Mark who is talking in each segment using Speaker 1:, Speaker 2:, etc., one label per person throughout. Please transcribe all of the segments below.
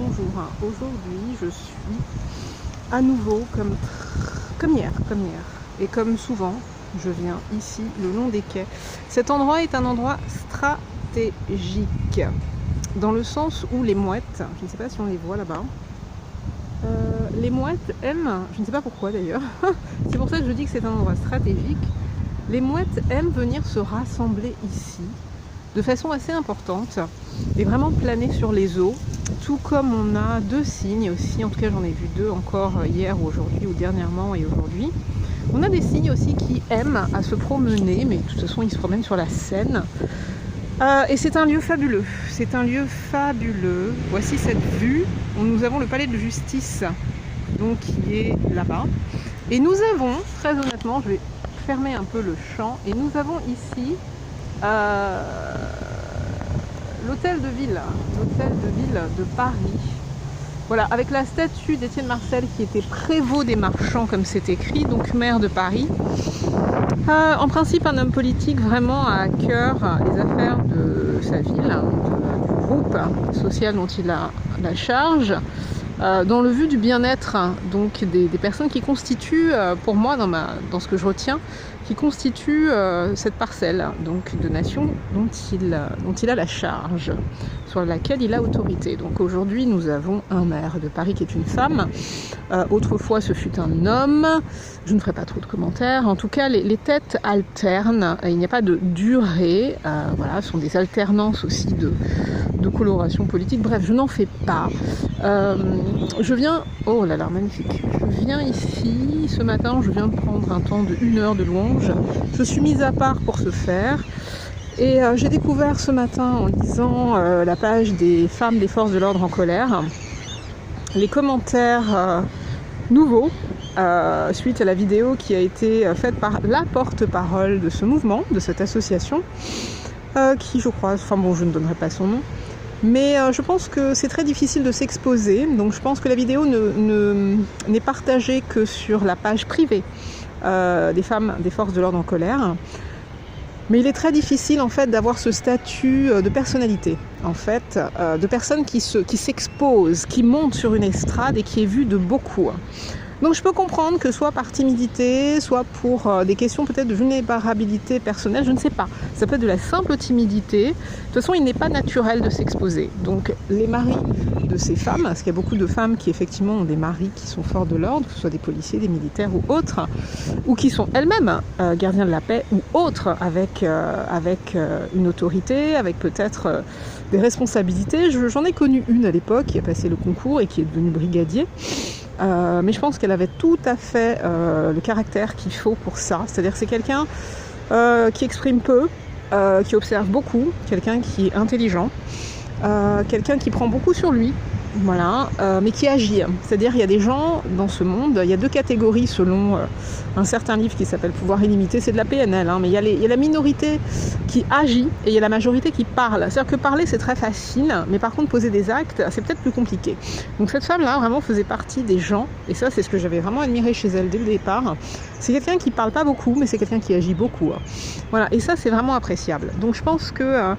Speaker 1: bonjour. Aujourd'hui, je suis à nouveau comme hier. Et comme souvent, je viens ici, le long des quais. Cet endroit est un endroit stratégique, dans le sens où les mouettes, je ne sais pas si on les voit là-bas, les mouettes aiment, je ne sais pas pourquoi d'ailleurs, c'est pour ça que je dis que c'est un endroit stratégique, les mouettes aiment venir se rassembler ici, de façon assez importante, et vraiment planer sur les eaux, tout comme on a deux cygnes aussi, en tout cas j'en ai vu deux encore hier ou aujourd'hui, ou dernièrement et aujourd'hui. On a des cygnes aussi qui aiment à se promener, mais de toute façon ils se promènent sur la Seine. Et c'est un lieu fabuleux, Voici cette vue, nous avons le palais de justice, donc qui est là-bas. Et nous avons, très honnêtement, je vais fermer un peu le champ, et nous avons ici l'hôtel de ville de Paris. Voilà, avec la statue d'Étienne Marcel qui était prévôt des marchands, comme c'est écrit, donc maire de Paris. En principe, un homme politique vraiment à cœur les affaires de sa ville, du groupe social dont il a la charge, dans le but du bien-être donc des personnes qui constituent, pour moi, dans ce que je retiens, qui constituent cette parcelle donc de nation dont il a la charge, sur laquelle il a autorité. Donc aujourd'hui, nous avons un maire de Paris qui est une femme. Autrefois, ce fut un homme. Je ne ferai pas trop de commentaires. En tout cas, les têtes alternent. Il n'y a pas de durée. Voilà, ce sont des alternances aussi de coloration politique. Bref, je n'en fais pas. Je viens... Oh là là, magnifique. Je viens ici, ce matin, je viens de prendre un temps de 1 heure de longe. Je suis mise à part pour ce faire. Et j'ai découvert ce matin, en lisant la page des femmes des forces de l'ordre en colère, les commentaires nouveaux suite à la vidéo qui a été faite par la porte-parole de ce mouvement, de cette association, qui je crois, enfin bon, je ne donnerai pas son nom, mais je pense que c'est très difficile de s'exposer, donc je pense que la vidéo n'est partagée que sur la page privée des femmes des forces de l'ordre en colère. Mais il est très difficile en fait d'avoir ce statut de personnalité, en fait, de personne qui s'expose, qui monte sur une estrade et qui est vue de beaucoup. Donc je peux comprendre que soit par timidité, soit pour des questions peut-être de vulnérabilité personnelle, je ne sais pas. Ça peut être de la simple timidité. De toute façon, il n'est pas naturel de s'exposer. Donc les maris de ces femmes, parce qu'il y a beaucoup de femmes qui effectivement ont des maris qui sont forts de l'ordre, que ce soit des policiers, des militaires ou autres, ou qui sont elles-mêmes gardiens de la paix ou autres avec une autorité, avec peut-être des responsabilités. J'en ai connu une à l'époque qui a passé le concours et qui est devenue brigadier. Mais je pense qu'elle avait tout à fait le caractère qu'il faut pour ça. C'est-à-dire que c'est quelqu'un qui exprime peu, qui observe beaucoup, quelqu'un qui est intelligent, quelqu'un qui prend beaucoup sur lui, voilà, mais qui agit. C'est-à-dire il y a des gens dans ce monde, il y a deux catégories selon un certain livre qui s'appelle Pouvoir illimité, c'est de la PNL, mais il y a la minorité qui agit et il y a la majorité qui parle. C'est-à-dire que parler c'est très facile, mais par contre poser des actes c'est peut-être plus compliqué. Donc cette femme-là vraiment faisait partie des gens, et ça c'est ce que j'avais vraiment admiré chez elle dès le départ. C'est quelqu'un qui parle pas beaucoup, mais c'est quelqu'un qui agit beaucoup. Voilà, et ça c'est vraiment appréciable. Donc je pense que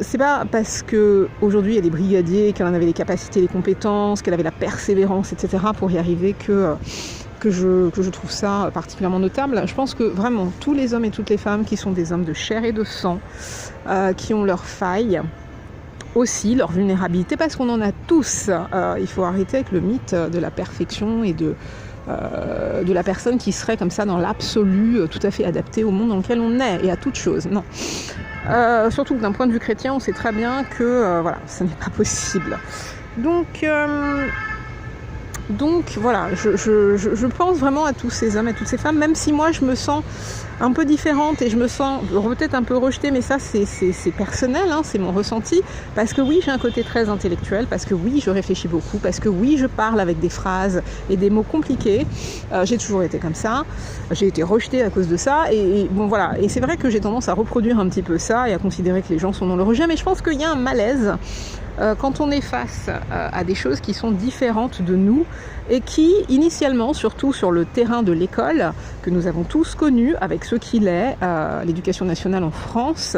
Speaker 1: c'est pas parce qu'aujourd'hui il y a des brigadiers, qu'elle en avait les capacités, les compétences, qu'elle avait la persévérance, etc. pour y arriver que je trouve ça particulièrement notable. Je pense que vraiment tous les hommes et toutes les femmes qui sont des hommes de chair et de sang, qui ont leurs failles, aussi leur vulnérabilité, parce qu'on en a tous. Il faut arrêter avec le mythe de la perfection et de la personne qui serait comme ça dans l'absolu, tout à fait adaptée au monde dans lequel on est et à toute chose. Non. Surtout que d'un point de vue chrétien, on sait très bien que voilà, ce n'est pas possible. Donc voilà, je pense vraiment à tous ces hommes et toutes ces femmes, même si moi je me sens un peu différente et je me sens peut-être un peu rejetée, mais ça c'est personnel, c'est mon ressenti, parce que oui, j'ai un côté très intellectuel, parce que oui, je réfléchis beaucoup, parce que oui, je parle avec des phrases et des mots compliqués. J'ai toujours été comme ça, j'ai été rejetée à cause de ça, et bon voilà, et c'est vrai que j'ai tendance à reproduire un petit peu ça et à considérer que les gens sont dans le rejet, mais je pense qu'il y a un malaise quand on est face à des choses qui sont différentes de nous et qui, initialement, surtout sur le terrain de l'école, que nous avons tous connu avec ce qu'il est, l'éducation nationale en France,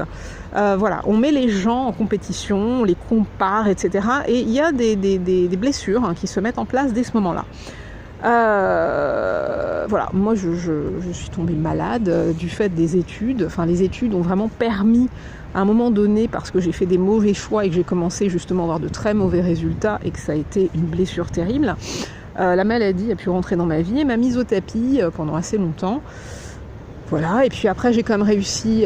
Speaker 1: voilà, on met les gens en compétition, on les compare, etc. Et il y a des blessures qui se mettent en place dès ce moment-là. Voilà, moi je suis tombée malade du fait des études. Enfin, les études ont vraiment permis à un moment donné, parce que j'ai fait des mauvais choix et que j'ai commencé justement à avoir de très mauvais résultats et que ça a été une blessure terrible, la maladie a pu rentrer dans ma vie et m'a mise au tapis pendant assez longtemps. Voilà, et puis après j'ai quand même réussi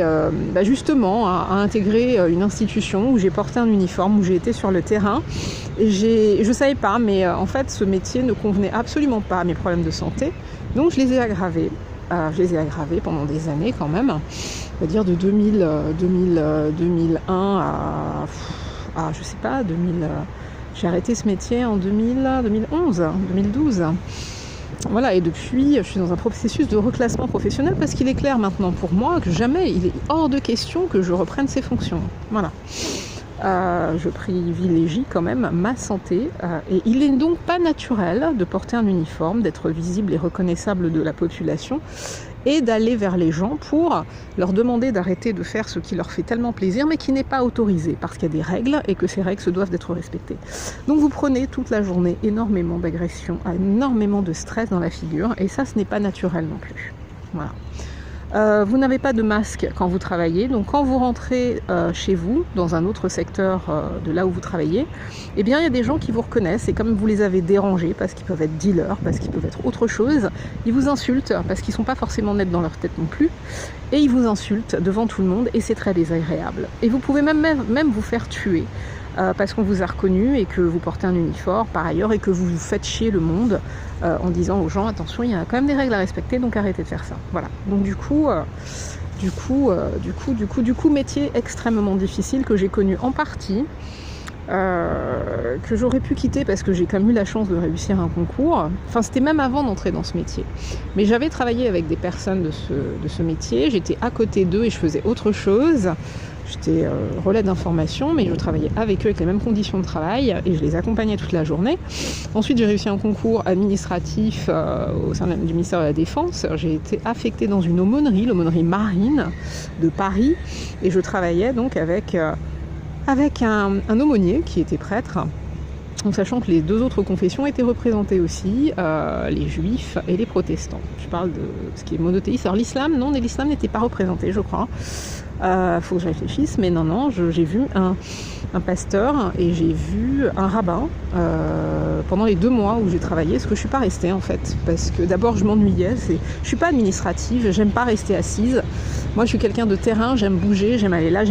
Speaker 1: justement à intégrer une institution où j'ai porté un uniforme, où j'ai été sur le terrain. Et je savais pas, mais en fait ce métier ne convenait absolument pas à mes problèmes de santé. Donc je les ai aggravés. Je les ai aggravés pendant des années quand même. On va dire de 2001 à je sais pas, 2000. J'ai arrêté ce métier en 2011, 2012. Voilà, et depuis, je suis dans un processus de reclassement professionnel parce qu'il est clair maintenant pour moi que jamais il est hors de question que je reprenne ces fonctions. Voilà. Je privilégie quand même ma santé et il n'est donc pas naturel de porter un uniforme, d'être visible et reconnaissable de la population et d'aller vers les gens pour leur demander d'arrêter de faire ce qui leur fait tellement plaisir mais qui n'est pas autorisé parce qu'il y a des règles et que ces règles se doivent d'être respectées. Donc vous prenez toute la journée énormément d'agression, énormément de stress dans la figure et ça ce n'est pas naturel non plus. Voilà. Vous n'avez pas de masque quand vous travaillez, donc quand vous rentrez chez vous, dans un autre secteur de là où vous travaillez, eh bien il y a des gens qui vous reconnaissent et comme vous les avez dérangés, parce qu'ils peuvent être dealers, parce qu'ils peuvent être autre chose, ils vous insultent, parce qu'ils ne sont pas forcément nets dans leur tête non plus, et ils vous insultent devant tout le monde et c'est très désagréable. Et vous pouvez même vous faire tuer. Parce qu'on vous a reconnu et que vous portez un uniforme par ailleurs et que vous faites chier le monde en disant aux gens attention il y a quand même des règles à respecter donc arrêtez de faire ça. Voilà. Donc du coup métier extrêmement difficile que j'ai connu en partie, que j'aurais pu quitter parce que j'ai quand même eu la chance de réussir un concours. Enfin c'était même avant d'entrer dans ce métier. Mais j'avais travaillé avec des personnes de ce métier, j'étais à côté d'eux et je faisais autre chose. J'étais relais d'information, mais je travaillais avec eux avec les mêmes conditions de travail et je les accompagnais toute la journée. Ensuite, j'ai réussi un concours administratif au sein du ministère de la Défense. J'ai été affectée dans une aumônerie, l'aumônerie marine de Paris, et je travaillais donc avec un aumônier qui était prêtre. En sachant que les deux autres confessions étaient représentées aussi, les juifs et les protestants. Je parle de ce qui est monothéiste. Alors l'islam, non, l'islam n'était pas représenté, je crois. Faut que je réfléchisse, mais non, j'ai vu un pasteur et j'ai vu un rabbin pendant les 2 mois où j'ai travaillé, ce que je suis pas restée en fait, parce que d'abord je m'ennuyais, je suis pas administrative, j'aime pas rester assise, moi je suis quelqu'un de terrain, j'aime bouger, j'aime aller là,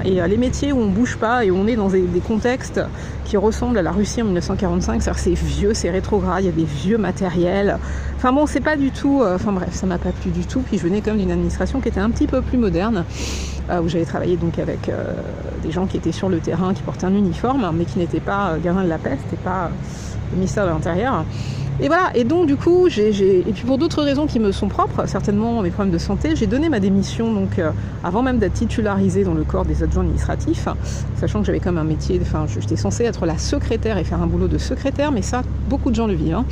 Speaker 1: et les métiers où on bouge pas et où on est dans des contextes qui ressemblent à la Russie en 1945, c'est-à-dire c'est vieux, c'est rétrograde, il y a des vieux matériels, enfin bon c'est pas du tout, enfin bref ça m'a pas plu du tout, puis je venais quand même d'une administration qui était un petit peu plus moderne, où j'avais travaillé donc avec des gens qui étaient sur le terrain, qui portaient un uniforme, mais qui n'étaient pas gardiens de la paix, c'était pas le ministère de l'Intérieur. Et voilà, et donc du coup, et puis pour d'autres raisons qui me sont propres, certainement mes problèmes de santé, j'ai donné ma démission donc avant même d'être titularisée dans le corps des adjoints administratifs, sachant que j'avais quand même un métier, enfin j'étais censée être la secrétaire et faire un boulot de secrétaire, mais ça, beaucoup de gens le vivent. Hein.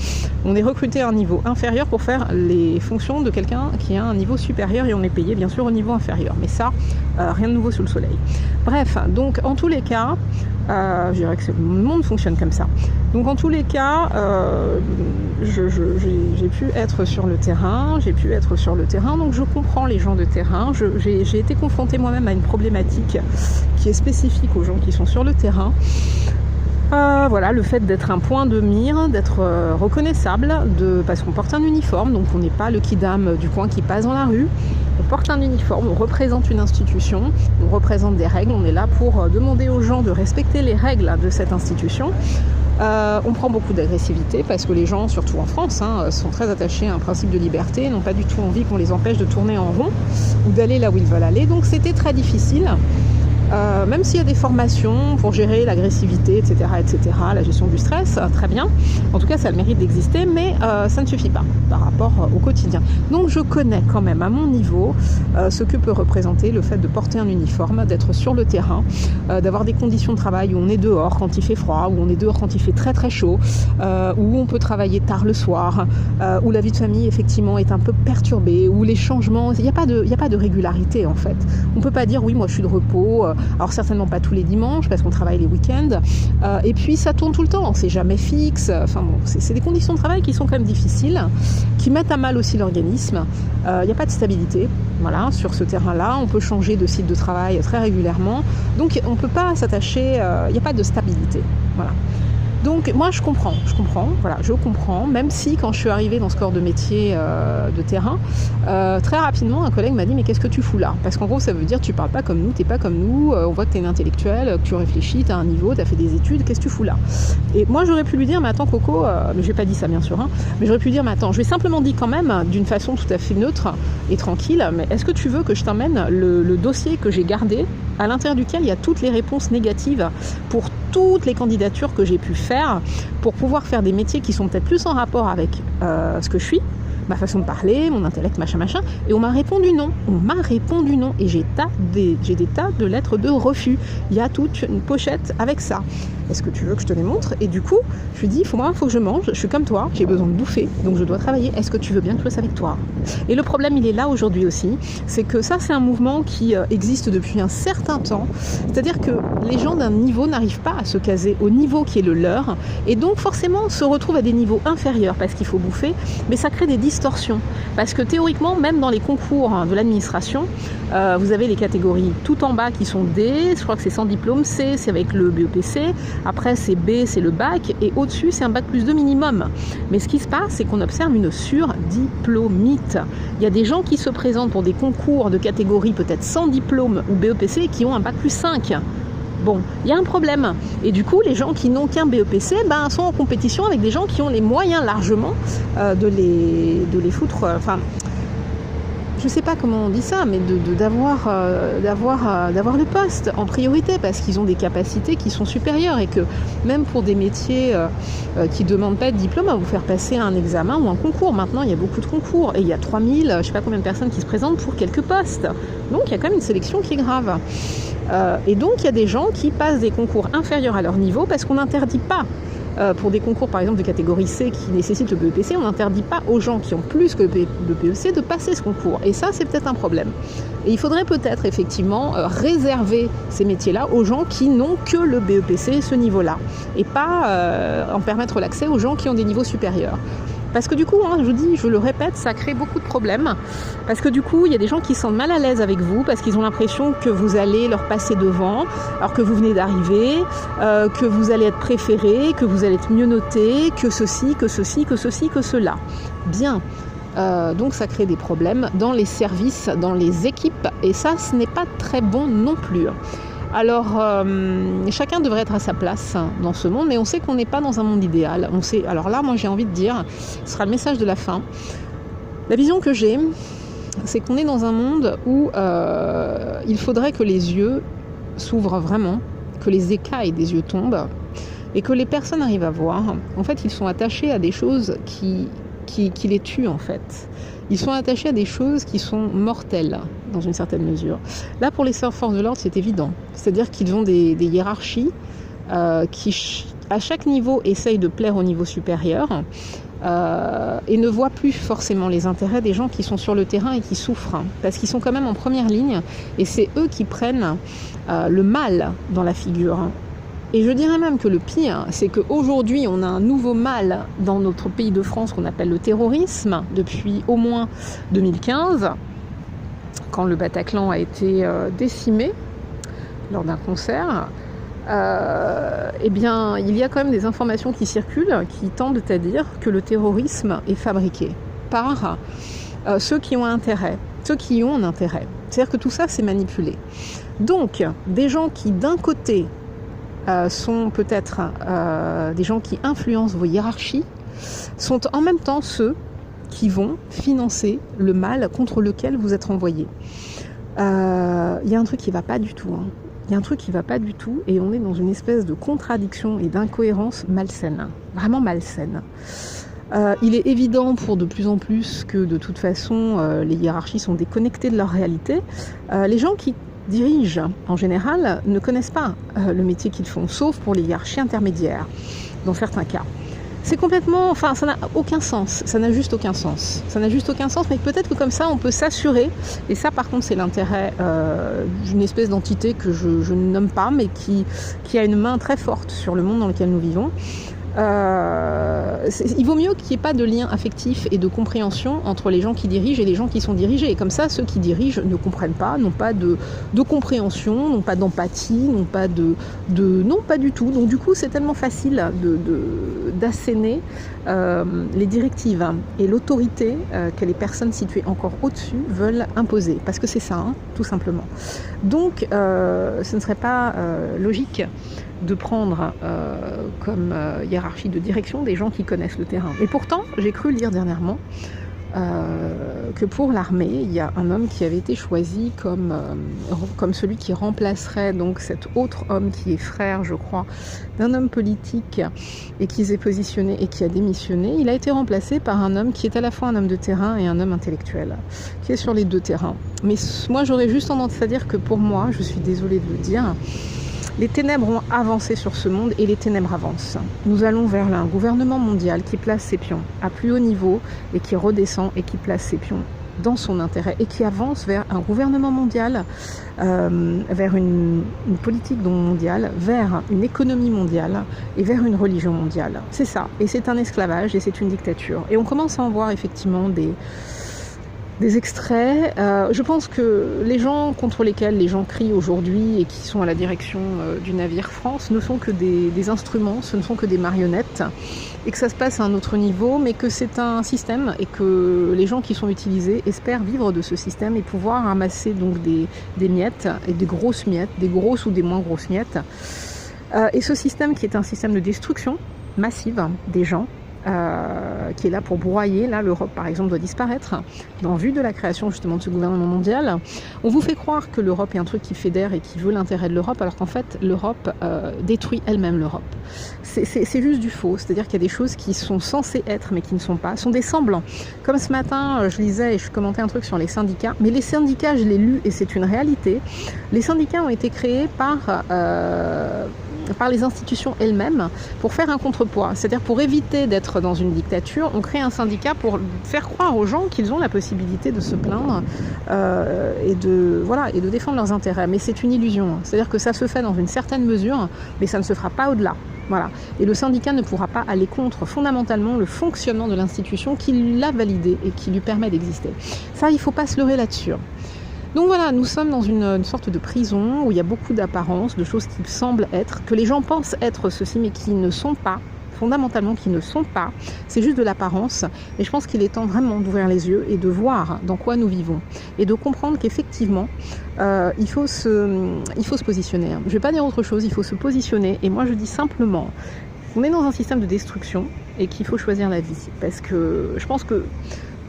Speaker 1: On est recruté à un niveau inférieur pour faire les fonctions de quelqu'un qui a un niveau supérieur et on est payé bien sûr au niveau inférieur, mais ça, rien de nouveau sous le soleil. Bref, donc en tous les cas, je dirais que le monde fonctionne comme ça. Donc en tous les cas, j'ai pu être sur le terrain, donc je comprends les gens de terrain. J'ai été confrontée moi-même à une problématique qui est spécifique aux gens qui sont sur le terrain. Voilà, le fait d'être un point de mire, d'être reconnaissable, parce qu'on porte un uniforme, donc on n'est pas le kidam du coin qui passe dans la rue. On porte un uniforme, on représente une institution, on représente des règles, on est là pour demander aux gens de respecter les règles de cette institution. On prend beaucoup d'agressivité parce que les gens, surtout en France, sont très attachés à un principe de liberté, n'ont pas du tout envie qu'on les empêche de tourner en rond ou d'aller là où ils veulent aller. Donc c'était très difficile. même s'il y a des formations pour gérer l'agressivité, etc., la gestion du stress, très bien. En tout cas, ça a le mérite d'exister, mais ça ne suffit pas par rapport au quotidien. Donc, je connais quand même à mon niveau ce que peut représenter le fait de porter un uniforme, d'être sur le terrain, d'avoir des conditions de travail où on est dehors quand il fait froid, où on est dehors quand il fait très très chaud, où on peut travailler tard le soir, où la vie de famille effectivement est un peu perturbée, où les changements, il n'y a pas de régularité en fait. On ne peut pas dire oui, moi je suis de repos, alors certainement pas tous les dimanches parce qu'on travaille les week-ends, et puis ça tourne tout le temps, c'est jamais fixe, enfin bon, c'est des conditions de travail qui sont quand même difficiles, qui mettent à mal aussi l'organisme. Il n'y a pas de stabilité, voilà, sur ce terrain-là, on peut changer de site de travail très régulièrement, donc on ne peut pas s'attacher, il n'y a pas de stabilité, voilà. Donc moi je comprends, voilà, je comprends, même si quand je suis arrivée dans ce corps de métier de terrain, très rapidement un collègue m'a dit mais qu'est-ce que tu fous là? Parce qu'en gros ça veut dire tu parles pas comme nous, t'es pas comme nous, on voit que t'es une intellectuelle, que tu réfléchis, t'as un niveau, t'as fait des études, qu'est-ce que tu fous là? Et moi j'aurais pu lui dire mais attends Coco, mais j'ai pas dit ça bien sûr, hein, mais j'aurais pu dire mais attends, je lui ai simplement dit quand même d'une façon tout à fait neutre et tranquille, mais est-ce que tu veux que je t'emmène le dossier que j'ai gardé, à l'intérieur duquel il y a toutes les réponses négatives pour toutes les candidatures que j'ai pu faire pour pouvoir faire des métiers qui sont peut-être plus en rapport avec ce que je suis, ma façon de parler, mon intellect, machin. Et on m'a répondu non. Et j'ai des tas de lettres de refus. Il y a toute une pochette avec ça. Est-ce que tu veux que je te les montre? Et du coup, je lui dis, il faut que je mange. Je suis comme toi, j'ai besoin de bouffer, donc je dois travailler. Est-ce que tu veux bien que je fasse avec toi? Et le problème, il est là aujourd'hui aussi. C'est que ça, c'est un mouvement qui existe depuis un certain temps. C'est-à-dire que les gens d'un niveau n'arrivent pas à se caser au niveau qui est le leur. Et donc, forcément, se retrouvent à des niveaux inférieurs parce qu'il faut bouffer. Mais ça crée des distorsions. Parce que théoriquement, même dans les concours de l'administration, vous avez les catégories tout en bas qui sont D, je crois que c'est sans diplôme, C, c'est avec le BEPC, après c'est B, c'est le bac, et au-dessus, c'est un bac plus 2 minimum. Mais ce qui se passe, c'est qu'on observe une surdiplômite. Il y a des gens qui se présentent pour des concours de catégorie peut-être sans diplôme ou BEPC qui ont un bac plus 5. Bon, il y a un problème. Et du coup, les gens qui n'ont qu'un BEPC sont en compétition avec des gens qui ont les moyens largement de les foutre... Enfin, je ne sais pas comment on dit ça, mais d'avoir le poste en priorité parce qu'ils ont des capacités qui sont supérieures et que même pour des métiers qui ne demandent pas de diplôme, à vous faire passer un examen ou un concours. Maintenant, il y a beaucoup de concours et il y a 3000, je ne sais pas combien de personnes qui se présentent pour quelques postes. Donc, il y a quand même une sélection qui est grave. Et donc, il y a des gens qui passent des concours inférieurs à leur niveau parce qu'on n'interdit pas, pour des concours par exemple de catégorie C qui nécessitent le BEPC, on n'interdit pas aux gens qui ont plus que le BEPC de passer ce concours. Et ça, c'est peut-être un problème. Et il faudrait peut-être effectivement réserver ces métiers-là aux gens qui n'ont que le BEPC, ce niveau-là, et pas en permettre l'accès aux gens qui ont des niveaux supérieurs. Parce que du coup, je vous dis, je le répète, ça crée beaucoup de problèmes. Parce que du coup, il y a des gens qui se sentent mal à l'aise avec vous parce qu'ils ont l'impression que vous allez leur passer devant alors que vous venez d'arriver, que vous allez être préféré, que vous allez être mieux noté, que ceci, que cela. Bien. Donc ça crée des problèmes dans les services, dans les équipes. Et ça, ce n'est pas très bon non plus. Alors, chacun devrait être à sa place dans ce monde, mais on sait qu'on n'est pas dans un monde idéal. On sait. Alors là, moi, j'ai envie de dire, ce sera le message de la fin. La vision que j'ai, c'est qu'on est dans un monde où il faudrait que les yeux s'ouvrent vraiment, que les écailles des yeux tombent, et que les personnes arrivent à voir. En fait, ils sont attachés à des choses qui les tuent, en fait. Ils sont attachés à des choses qui sont mortelles, dans une certaine mesure. Là, pour les forces de l'ordre, c'est évident. C'est-à-dire qu'ils ont des hiérarchies qui, à chaque niveau, essayent de plaire au niveau supérieur et ne voient plus forcément les intérêts des gens qui sont sur le terrain et qui souffrent. Parce qu'ils sont quand même en première ligne et c'est eux qui prennent le mal dans la figure. Et je dirais même que le pire, c'est qu'aujourd'hui, on a un nouveau mal dans notre pays de France qu'on appelle le terrorisme, depuis au moins 2015, quand le Bataclan a été décimé lors d'un concert. Eh bien, il y a quand même des informations qui circulent qui tendent à dire que le terrorisme est fabriqué par ceux qui ont un intérêt, ceux qui ont un intérêt. C'est-à-dire que tout ça, c'est manipulé. Donc, des gens qui, d'un côté, sont peut-être des gens qui influencent vos hiérarchies, sont en même temps ceux qui vont financer le mal contre lequel vous êtes envoyé. Il y a un truc qui ne va pas du tout. il y a un truc qui va pas du tout et on est dans une espèce de contradiction et d'incohérence malsaine, vraiment malsaine. Il est évident pour de plus en plus que de toute façon les hiérarchies sont déconnectées de leur réalité. Les gens qui dirigent en général ne connaissent pas le métier qu'ils font, sauf pour les hiérarchies intermédiaires, dans certains cas. C'est complètement, enfin ça n'a aucun sens, ça n'a juste aucun sens. Ça n'a juste aucun sens, mais peut-être que comme ça on peut s'assurer, et ça par contre c'est l'intérêt d'une espèce d'entité que je ne nomme pas, mais qui a une main très forte sur le monde dans lequel nous vivons. Il vaut mieux qu'il n'y ait pas de lien affectif et de compréhension entre les gens qui dirigent et les gens qui sont dirigés. Et comme ça, ceux qui dirigent ne comprennent pas, n'ont pas de compréhension, n'ont pas d'empathie, n'ont pas non, pas du tout. Donc du coup, c'est tellement facile d'asséner les directives et l'autorité que les personnes situées encore au-dessus veulent imposer. Parce que c'est ça, hein, tout simplement. Donc, ce ne serait pas logique de prendre comme hiérarchie de direction des gens qui connaissent le terrain. Et pourtant, j'ai cru lire dernièrement que pour l'armée, il y a un homme qui avait été choisi comme celui qui remplacerait donc cet autre homme qui est frère, je crois, d'un homme politique et qui s'est positionné et qui a démissionné. Il a été remplacé par un homme qui est à la fois un homme de terrain et un homme intellectuel, qui est sur les deux terrains. Mais moi, j'aurais juste tendance à dire que pour moi, je suis désolée de le dire, les ténèbres ont avancé sur ce monde et les ténèbres avancent. Nous allons vers un gouvernement mondial qui place ses pions à plus haut niveau et qui redescend et qui place ses pions dans son intérêt et qui avance vers un gouvernement mondial, vers une politique mondiale, vers une économie mondiale et vers une religion mondiale. C'est ça. Et c'est un esclavage et c'est une dictature. Et on commence à en voir effectivement des extraits. Je pense que les gens contre lesquels les gens crient aujourd'hui et qui sont à la direction du navire France ne sont que des instruments, ce ne sont que des marionnettes et que ça se passe à un autre niveau, mais que c'est un système et que les gens qui sont utilisés espèrent vivre de ce système et pouvoir ramasser donc des miettes et des grosses miettes, des grosses ou des moins grosses miettes. Et ce système qui est un système de destruction massive des gens, qui est là pour broyer. Là, l'Europe, par exemple, doit disparaître en vue de la création justement de ce gouvernement mondial. On vous fait croire que l'Europe est un truc qui fédère et qui veut l'intérêt de l'Europe, alors qu'en fait, l'Europe détruit elle-même l'Europe. C'est juste du faux, c'est-à-dire qu'il y a des choses qui sont censées être, mais qui ne sont pas, sont des semblants. Comme ce matin, je lisais et je commentais un truc sur les syndicats, mais les syndicats, je l'ai lu et c'est une réalité. Les syndicats ont été créés par les institutions elles-mêmes pour faire un contrepoids. C'est-à-dire pour éviter d'être dans une dictature, on crée un syndicat pour faire croire aux gens qu'ils ont la possibilité de se plaindre et de défendre leurs intérêts. Mais c'est une illusion. C'est-à-dire que ça se fait dans une certaine mesure, mais ça ne se fera pas au-delà. Voilà. Et le syndicat ne pourra pas aller contre fondamentalement le fonctionnement de l'institution qui l'a validé et qui lui permet d'exister. Ça, il ne faut pas se leurrer là-dessus. Donc voilà, nous sommes dans une sorte de prison où il y a beaucoup d'apparences, de choses qui semblent être, que les gens pensent être ceci, mais qui ne sont pas, fondamentalement qui ne sont pas. C'est juste de l'apparence. Et je pense qu'il est temps vraiment d'ouvrir les yeux et de voir dans quoi nous vivons. Et de comprendre qu'effectivement, il faut se positionner. Je ne vais pas dire autre chose, il faut se positionner. Et moi, je dis simplement, on est dans un système de destruction et qu'il faut choisir la vie. Parce que je pense que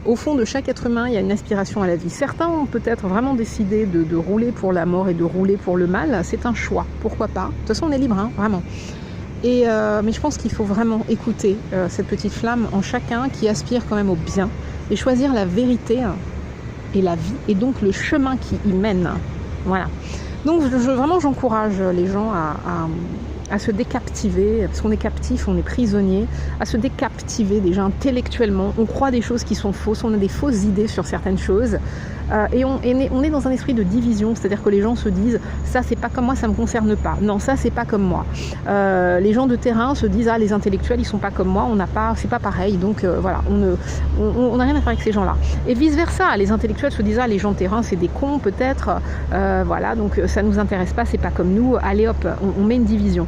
Speaker 1: au fond de chaque être humain, il y a une aspiration à la vie. Certains ont peut-être vraiment décidé de rouler pour la mort et de rouler pour le mal. C'est un choix, pourquoi pas. De toute façon, on est libre, hein, vraiment. Mais je pense qu'il faut vraiment écouter cette petite flamme en chacun qui aspire quand même au bien et choisir la vérité et la vie et donc le chemin qui y mène. Voilà. Donc vraiment, j'encourage les gens à se décaptiver, parce qu'on est captif, on est prisonnier, à se décaptiver déjà intellectuellement. On croit des choses qui sont fausses, on a des fausses idées sur certaines choses, et on est dans un esprit de division, c'est-à-dire que les gens se disent « ça c'est pas comme moi, ça me concerne pas », non ça c'est pas comme moi. Les gens de terrain se disent « ah les intellectuels ils sont pas comme moi, c'est pas pareil, donc voilà, on n'a rien à faire avec ces gens-là ». Et vice versa, les intellectuels se disent « ah les gens de terrain c'est des cons peut-être, voilà, donc ça nous intéresse pas, c'est pas comme nous, allez hop, on met une division ».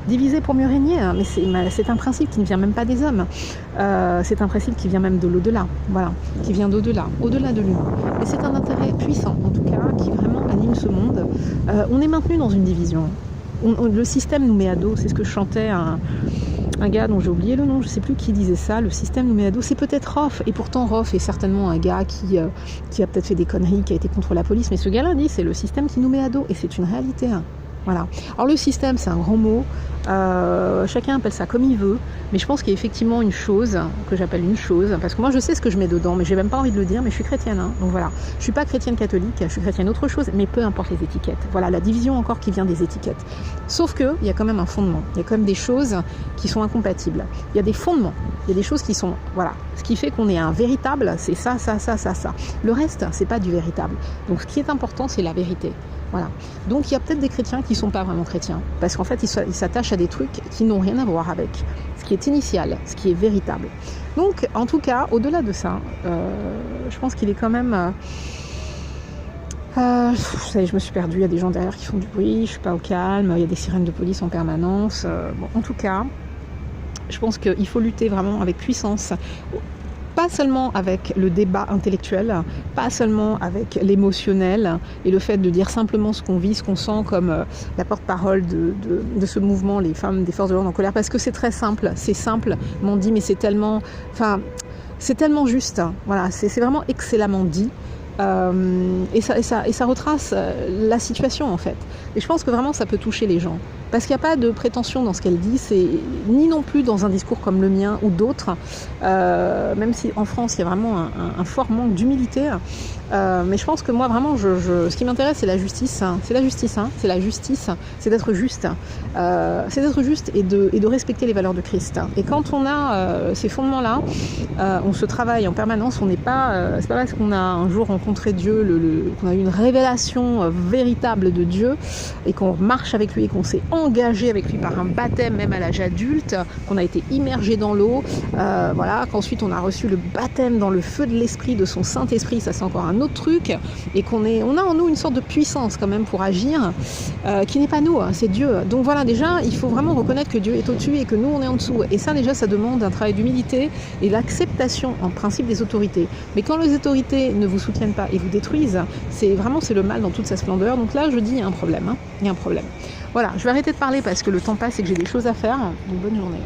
Speaker 1: Diviser pour mieux régner, hein, mais c'est un principe qui ne vient même pas des hommes. C'est un principe qui vient même de l'au-delà, voilà, qui vient d'au-delà, au-delà de l'humain. Et c'est un intérêt puissant, en tout cas, qui vraiment anime ce monde. On est maintenu dans une division. Le système nous met à dos, c'est ce que chantait un gars dont j'ai oublié le nom, je ne sais plus qui disait ça, le système nous met à dos, c'est peut-être Roff, et pourtant Roff est certainement un gars qui a peut-être fait des conneries, qui a été contre la police, mais ce gars-là dit c'est le système qui nous met à dos, et c'est une réalité. Hein. Voilà. Alors le système, c'est un grand mot. Chacun appelle ça comme il veut, mais je pense qu'il y a effectivement une chose que j'appelle une chose, parce que moi je sais ce que je mets dedans, mais j'ai même pas envie de le dire, mais je suis chrétienne, hein, donc voilà. Je suis pas chrétienne catholique, je suis chrétienne autre chose, mais peu importe les étiquettes. Voilà, la division encore qui vient des étiquettes. Sauf que il y a quand même un fondement, il y a quand même des choses qui sont incompatibles. Il y a des fondements, il y a des choses qui sont, voilà, ce qui fait qu'on est un véritable, c'est ça. Le reste, c'est pas du véritable. Donc ce qui est important, c'est la vérité. Voilà. Donc il y a peut-être des chrétiens qui ne sont pas vraiment chrétiens, parce qu'en fait ils s'attachent à des trucs qui n'ont rien à voir avec ce qui est initial, ce qui est véritable. Donc en tout cas, au-delà de ça, je pense qu'il est quand même... vous savez, je me suis perdue, il y a des gens derrière qui font du bruit, je ne suis pas au calme, il y a des sirènes de police en permanence. Bon, en tout cas, je pense qu'il faut lutter vraiment avec puissance. Pas seulement avec le débat intellectuel, pas seulement avec l'émotionnel et le fait de dire simplement ce qu'on vit, ce qu'on sent, comme la porte-parole de ce mouvement, les femmes des forces de l'ordre en colère, parce que c'est très simple, c'est simplement dit, mais c'est tellement juste. Voilà, c'est vraiment excellemment dit. Et ça retrace la situation en fait. Et je pense que vraiment ça peut toucher les gens. Parce qu'il n'y a pas de prétention dans ce qu'elle dit, c'est ni non plus dans un discours comme le mien ou d'autres, même si en France il y a vraiment un fort manque d'humilité. Mais je pense que moi vraiment, ce qui m'intéresse c'est la justice. C'est la justice, c'est la justice, c'est d'être juste. C'est d'être juste et de respecter les valeurs de Christ. Et quand on a ces fondements-là, on se travaille en permanence, on n'est pas, c'est pas parce qu'on a un jour rencontré Dieu, qu'on a eu une révélation véritable de Dieu et qu'on marche avec lui et qu'on s'est engagé avec lui par un baptême même à l'âge adulte, qu'on a été immergé dans l'eau, voilà, qu'ensuite on a reçu le baptême dans le feu de l'esprit de son Saint-Esprit, ça c'est encore un autre truc, et on a en nous une sorte de puissance quand même pour agir, qui n'est pas nous, c'est Dieu. Donc voilà, déjà il faut vraiment reconnaître que Dieu est au-dessus et que nous on est en dessous, et ça déjà ça demande un travail d'humilité et l'acceptation en principe des autorités. Mais quand les autorités ne vous soutiennent pas et vous détruisent, c'est le mal dans toute sa splendeur. Donc là je dis il y a un problème, il y a un problème. Voilà, je vais arrêter de parler parce que le temps passe et que j'ai des choses à faire. Donc bonne journée.